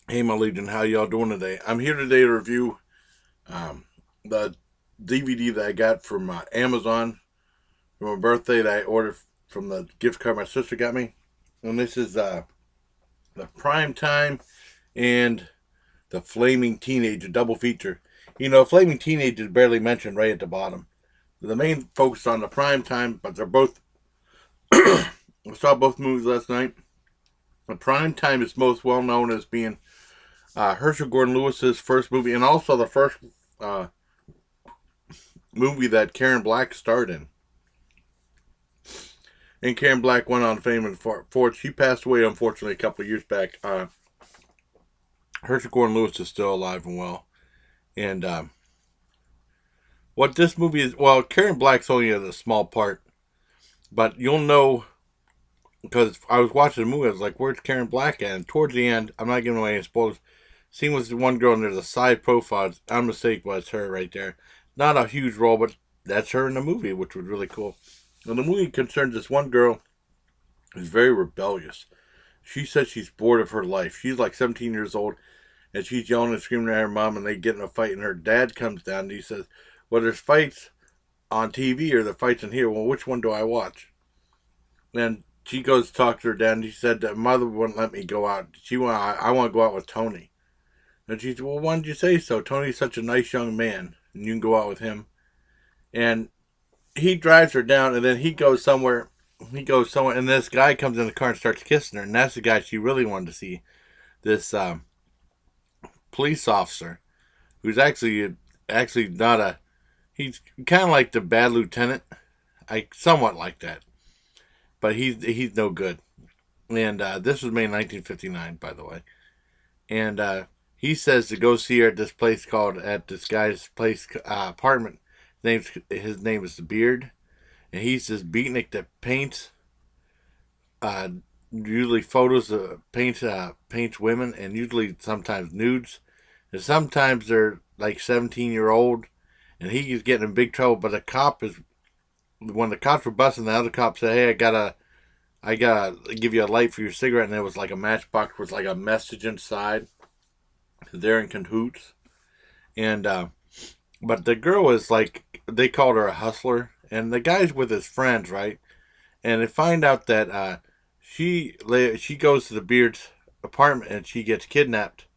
Hey, my legion, how y'all doing today? I'm here today to review the DVD that I got from Amazon for my birthday that I ordered from the gift card my sister got me. And this is the Prime Time and the Flaming Teenage double feature. You know, Flaming Teenage is barely mentioned right at the bottom. The main focus on the Prime Time, but they're both. I saw both movies last night. The Prime Time is most well known as being Herschell Gordon Lewis's first movie, and also the first uh, movie that Karen Black starred in. And Karen Black went on fame and fortune. She passed away, unfortunately, a couple of years back. Herschel Gordon Lewis is still alive and well. And what this movie is, well, Karen Black's only a small part, but you'll know because I was watching the movie. I was like, "Where's Karen Black at?" And towards the end, I'm not giving away any spoilers. Scene was the one girl, and there's a side profile. I'm mistaken, but it's her right there. Not a huge role, but that's her in the movie, which was really cool. And the movie concerns this one girl who's very rebellious. She says she's bored of her life. She's like 17 years old, and she's yelling and screaming at her mom, and they get in a fight, and her dad comes down, and he says, well, there's fights on TV or the fights in here. Well, which one do I watch? And she goes to talk to her dad, and she said that mother wouldn't let me go out. I want to go out with Tony. And she said, well, why didn't you say so? Tony's such a nice young man, and you can go out with him. And he drives her down, and then he goes somewhere. He goes somewhere, and this guy comes in the car and starts kissing her, and that's the guy she really wanted to see. This police officer, who's actually not a. He's kind of like the bad lieutenant, I somewhat like that, but he's no good. And this was made in 1959, by the way. And he says to go see her at this place called at this guy's place apartment. His name is the Beard, and he's this beatnik that paints uh, usually photos of paints women, and usually sometimes nudes, and sometimes they're like 17-year-old, and he's getting in big trouble. But the cop is when the cops were busting, the other cop said, "Hey, I gotta give you a light for your cigarette," and it was like a matchbox with like a message inside. They're in cahoots, and but the girl is like they called her a hustler, and the guy's with his friends, right? And they find out that she goes to the Beard's apartment and she gets kidnapped.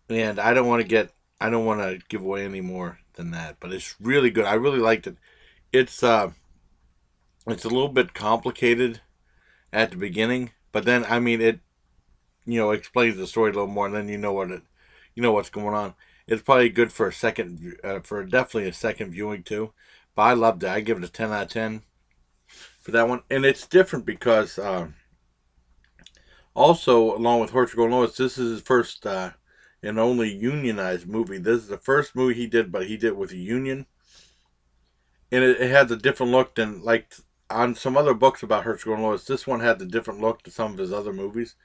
And I don't want to give away any more than that, but it's really good. I really liked it. It's it's a little bit complicated at the beginning, but then I mean it explains the story a little more, and then you know what's going on. It's probably good for a second for definitely a second viewing too. But I loved it. I give it a 10 out of 10 for that one, and it's different because also along with Herschel Gordon Lewis, this is his first and only unionized movie. This is the first movie he did, but he did it with a union, and it has a different look than like on some other books about Herschel Gordon Lewis. This one had the different look to some of his other movies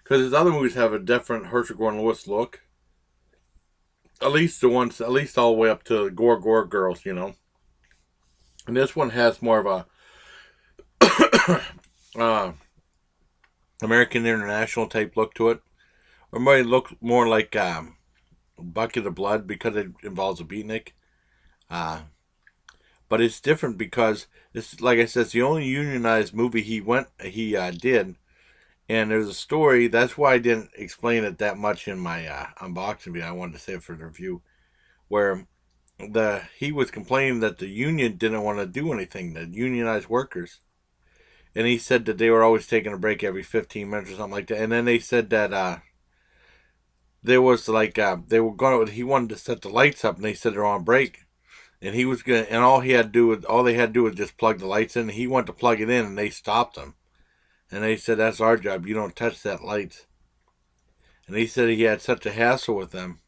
because his other movies have a different Herschel Gordon Lewis look. At least all the way up to Gore Gore Girls, And this one has more of a uh, American International type look to it, or might look more like Bucket of Blood because it involves a beatnik. Uh, but it's different because it's like I said, it's the only unionized movie he did, and there's a story. That's why I didn't explain it that much in my unboxing video. I wanted to save it for the review, where the he was complaining that the union didn't want to do anything, the unionized workers, and he said that they were always taking a break every 15 minutes or something like that. And then they said that there was like they were going. He wanted to set the lights up, and they said they're on break, and he was gonna. And all they had to do was just plug the lights in. And he went to plug it in, and they stopped him, and they said that's our job. You don't touch that light. And he said he had such a hassle with them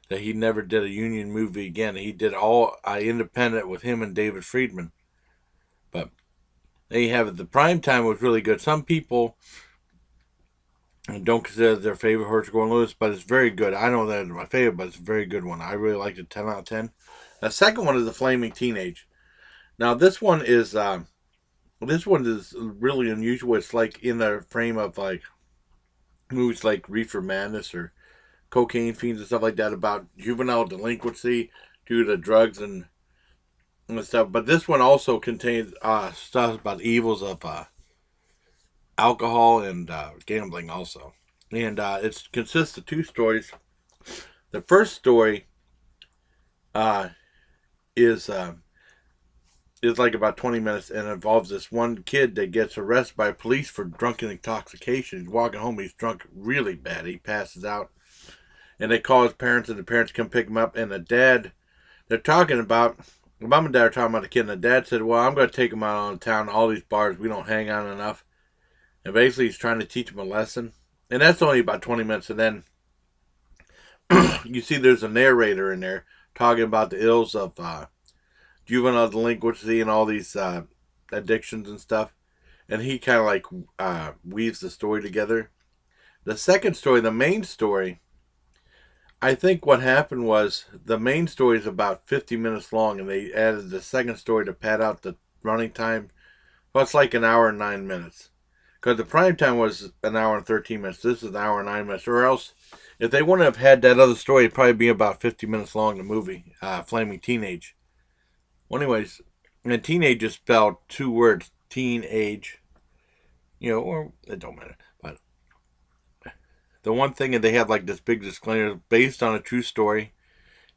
that he never did a union movie again. He did all independent with him and David Friedman. But there you have it. The prime time was really good. Some people don't consider it their favorite Herschel Gordon Lewis, but it's very good. I know that it's my favorite, but it's a very good one. I really liked it. 10 out of 10. The second one is the Flaming Teenage. Now this one is really unusual. It's like in the frame of like movies like Reefer Madness or Cocaine Fiends and stuff like that about juvenile delinquency due to drugs and stuff. But this one also contains stuff about the evils of alcohol and gambling also. And it consists of two stories. The first story uh, is like about 20 minutes and involves this one kid that gets arrested by police for drunken intoxication. He's walking home. He's drunk really bad. He passes out. And they call his parents, and the parents come pick him up. And the dad, they're talking about, the mom and dad are talking about the kid. And the dad said, well, I'm going to take him out on town, all these bars. We don't hang out enough. And basically, he's trying to teach him a lesson. And that's only about 20 minutes. And then you see there's a narrator in there talking about the ills of juvenile delinquency and all these addictions and stuff. And he kind of like weaves the story together. The second story, the main story, I think what happened was the main story is about 50 minutes long, and they added the second story to pad out the running time. Well, it's like an hour and 9 minutes. Because the prime time was an hour and 13 minutes. This is an hour and 9 minutes. Or else, if they wouldn't have had that other story, it'd probably be about 50 minutes long, the movie, Flaming Teenage. Well, anyways, and teenage is spelled two words, teenage, or it don't matter. But the one thing that they had like this big disclaimer based on a true story,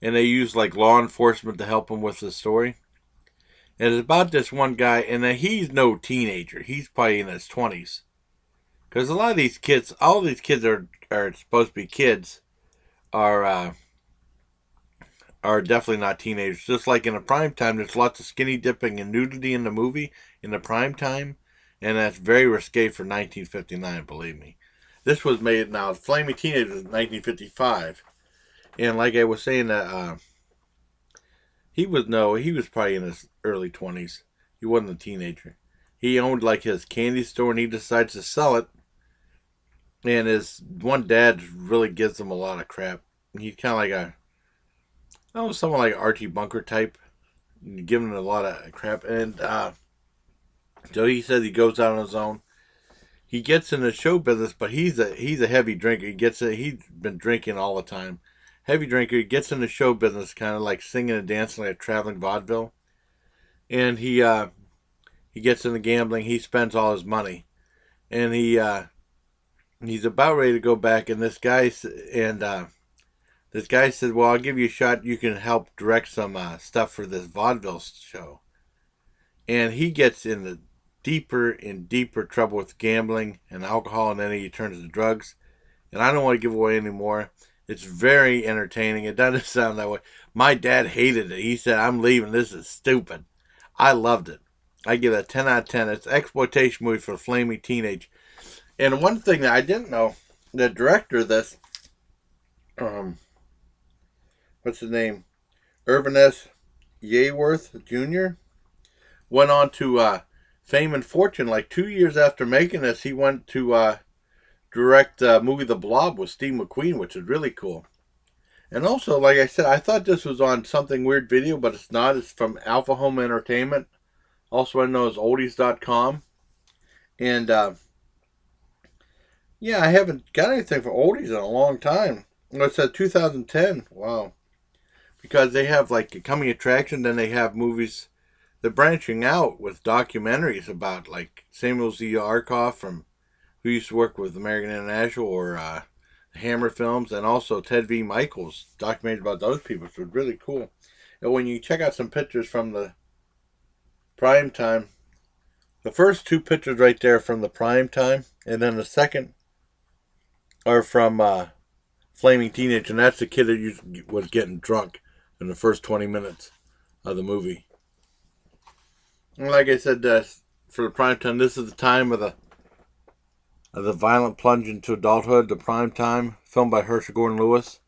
and they use like law enforcement to help them with the story. And it's about this one guy, and he's no teenager. He's probably in his 20s. Because a lot of these kids, all these kids are supposed to be kids, are definitely not teenagers. Just like in the prime time, there's lots of skinny dipping and nudity in the movie in the prime time, and that's very risque for 1959, believe me. This was made, now, Flaming Teenage was 1955. And like I was saying, that he was probably in his early 20s. He wasn't a teenager. He owned like his candy store, and he decides to sell it. And his one dad really gives him a lot of crap. He's kind of like someone like Archie Bunker type, giving him a lot of crap. And so he says he goes out on his own. He gets in the show business, but he's a heavy drinker. He's been drinking all the time. Heavy drinker. He gets in the show business, kind of like singing and dancing like a traveling vaudeville. And he gets into gambling. He spends all his money, and he's about ready to go back. And this guy said, "Well, I'll give you a shot. You can help direct some stuff for this vaudeville show." And he gets in the deeper and deeper trouble with gambling and alcohol, and then he turns to drugs. And I don't want to give away any more. It's very entertaining. It doesn't sound that way. My dad hated it. He said, "I'm leaving. This is stupid." I loved it. I give it a 10 out of 10. It's an exploitation movie for Flaming Teenage. And one thing that I didn't know, the director of this, what's his name? Irvin S. Yeworth Jr. went on to fame and fortune. Like 2 years after making this, he went to direct the movie The Blob with Steve McQueen, which is really cool. And also, like I said, I thought this was on Something Weird Video, but it's not. It's from Alpha Home Entertainment, also known as oldies.com. And yeah, I haven't got anything for oldies in a long time. It said 2010. Wow. Because they have like a coming attraction, then they have movies. They're branching out with documentaries about like Samuel Z. Arkoff, from who used to work with American International, or Hammer Films, and also Ted V. Michaels, documentaries about those people, which was really cool. And when you check out some pictures from the prime time, the first two pictures right there from the prime time, and then the second are from Flaming Teenage, and that's the kid that was getting drunk in the first 20 minutes of the movie. And like I said, for the prime time, this is the time of the violent plunge into adulthood, the prime time, filmed by Herschell Gordon Lewis.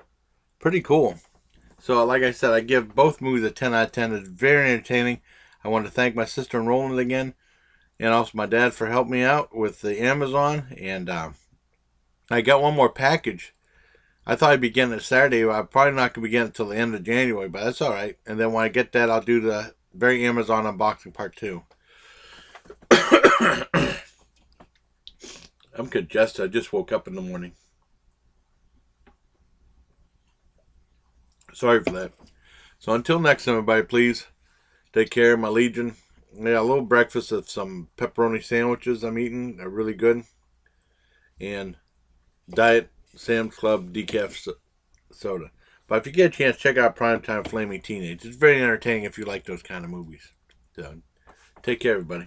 Pretty cool. So, like I said, I give both movies a 10 out of 10. It's very entertaining. I want to thank my sister and Roland again, and also my dad for helping me out with the Amazon. And I got one more package. I thought I'd be getting it Saturday. I'm probably not going to be getting it until the end of January, but that's all right. And then when I get that, I'll do the very Amazon unboxing part 2. I'm congested. I just woke up in the morning. Sorry for that. So until next time, everybody, please take care, my legion. Yeah, a little breakfast of some pepperoni sandwiches I'm eating. They're really good. And Diet Sam's Club decaf soda. But if you get a chance, check out Primetime Flaming Teenage. It's very entertaining if you like those kind of movies. So, take care, everybody.